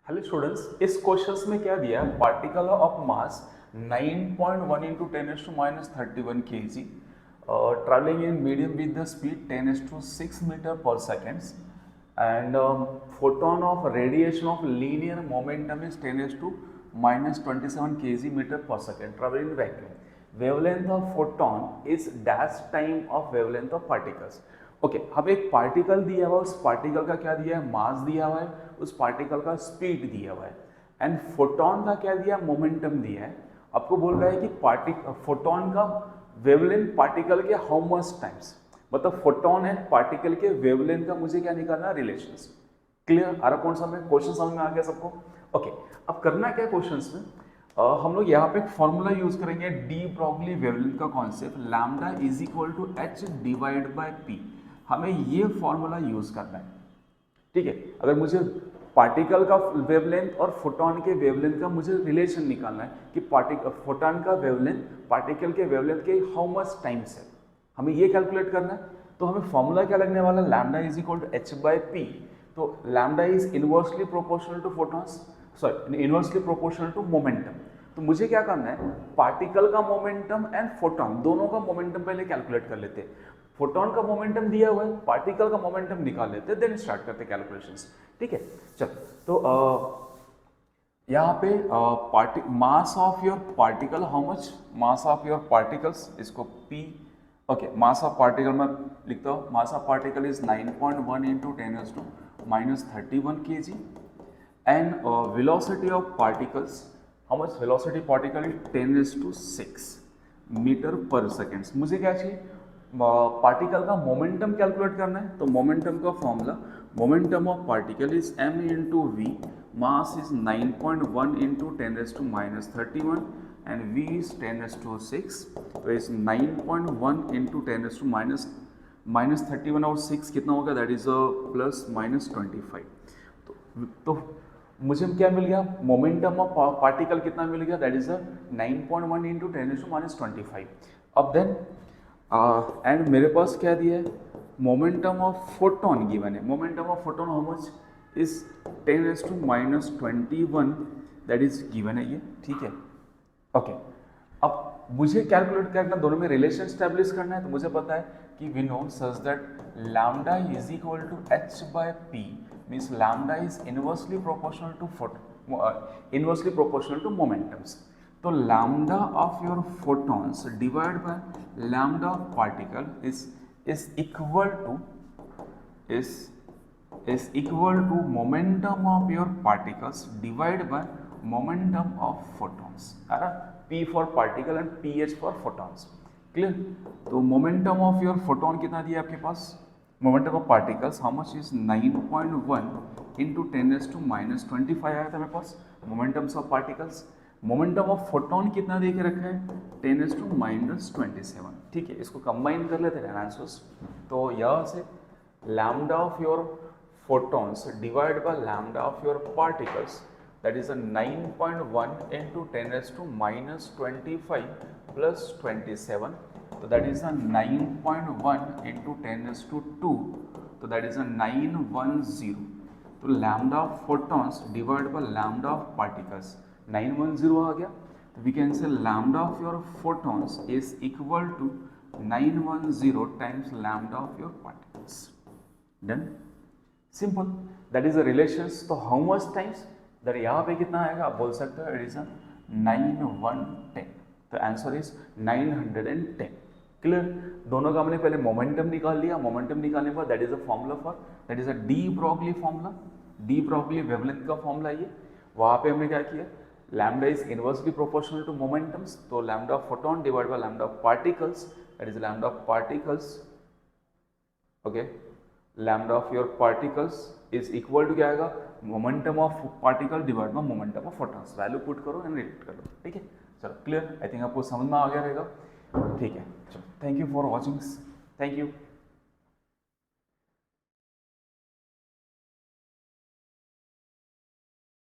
Hello students, इस questions में क्या दिया है? Particle of mass 9.1 into 10⁻31 kg travelling in medium with the speed 10�6 metre per seconds and photon of radiation of linear momentum is 10⁻27 kg meter per second traveling in vacuum. Wavelength of photon is dash time of wavelength of particles. Okay हमें एक particle दिया हुआ है, उस particle का क्या दिया है? मास दिया हुआ है, उस पार्टिकल का स्पीड दिया हुआ है एंड फोटोन का क्या दिया? मोमेंटम दिया है। आपको बोल रहा है कि फोटोन का वेवलेंथ पार्टिकल के हाउ मच टाइम्स, मतलब फोटोन एंड पार्टिकल के वेवलेंथ का मुझे क्या निकालना? रिलेशंस। क्लियर? आ रहा कौन सा में क्वेश्चन समझ में आ गया सबको? ओके अब करना क्या क्वेश्चंस में? हम लोग यहाँ पे एक फॉर्मूला यूज करेंगे, डी ब्रॉगली वेवलेंथ का concept, lambda is equal to H divide by P. हमें ये फॉर्मूला यूज करना है, ठीक है। अगर मुझे पार्टिकल का वेवलेंथ और फोटोन के वेवलेंथ का मुझे रिलेशन निकालना है कि फोटोन का वेवलेंथ पार्टिकल के वेवलेंथ के हाउ मच टाइम्स है, हमें ये कैलकुलेट करना है। तो हमें फॉर्मूला क्या लगने वाला? Lambda is equal to H by P. तो lambda is inversely proportional to photons, sorry inversely proportional to momentum. तो मुझे क्या करना है? पार्टिकल का मोमेंटम एंड फोटोन दोनों का मोमेंटम पहले कैलकुलेट कर लेते हैं। फोटोन का मोमेंटम दिया हुआ है, पार्टिकल का मोमेंटम निकाल लेते हैं, देन स्टार्ट करते कैलकुलेशंस। ठीक है, चल तो यहाँ पे mass of your particle, how much mass of your particles, इसको P। Okay mass of particle मैं लिखता हूँ, mass of particle is 9.1 into 10⁻31 kg and velocity of particles, how much velocity particle is 10�6 metre per seconds. मुझे क्या चाहिए? Particle का momentum calculate करना है। तो मोमेंटम का formula, momentum of particle is m into V, mass is 9.1 into 10⁻31 and v is 10⁻6। तो is 9.1 into 10⁻31 और 6 कितना होगा? That is plus minus 25। तो मुझे क्या मिल गया? मोमेंटम ऑफ पार्टिकल कितना मिल गया? That is 9.1 into 10⁻25। अब देन एंड मेरे पास क्या दिया है? मोमेंटम ऑफ फोटोन गिवन है। Momentum of photon how much is 10⁻21, that is given है ये, ठीक है। ओके अब मुझे कैलकुलेट करना, दोनों में रिलेशन स्टैब्लिश करना है। तो मुझे पता है कि we know such that lambda is equal to H by P, means lambda is inversely proportional to inversely proportional to momentums. तो lambda of your photons divide by lambda of particle is equal to is equal to momentum of your particles divided by momentum of photons, है ना? P for particle and PH for photons, clear? तो momentum of your photon कितना दिया आपके पास? momentum of particles how much is 9.1 into 10⁻25 आया था मेरे पास momentums of particles। Momentum of photon कितना दे के रखा है? 10⁻27। ठीक है, इसको कंबाइन कर लेते हैं आंसर्स। तो यहाँ से lambda of your photons divided by lambda of your particles, that is a 9.1 into 10⁻25 plus 27, so that is a 9.1 into 10⁻2, so that is a 910। तो lambda of photons divided by lambda of particles 910 आ गया। तो we can say lambda of your photons is equal to 910 times lambda of your particles। Done, simple, that is the relations. तो how much times, that यहाँ पे कितना आएगा? आप बोल सकते हो इट इज 910। तो आंसर इज 910। क्लियर? दोनों का हमने पहले मोमेंटम निकाल लिया। मोमेंटम निकालने के बाद that is a formula for, that is a de Broglie formula, de Broglie wavelength का फॉर्मूला ये। वहाँ पे हमने क्या किया? Lambda is inversely proportional to momentums, तो lambda of photon divide by lambda of particles, that is lambda of particles. Okay lambda of your particles is equal to क्या आएगा? Momentum of particle divide by momentum of photons. Value put करो and relate करो, ठीक है। चलो clear, I think आपको समझ में आ गया रहेगा, ठीक है। चलो thank you for watching, thank you.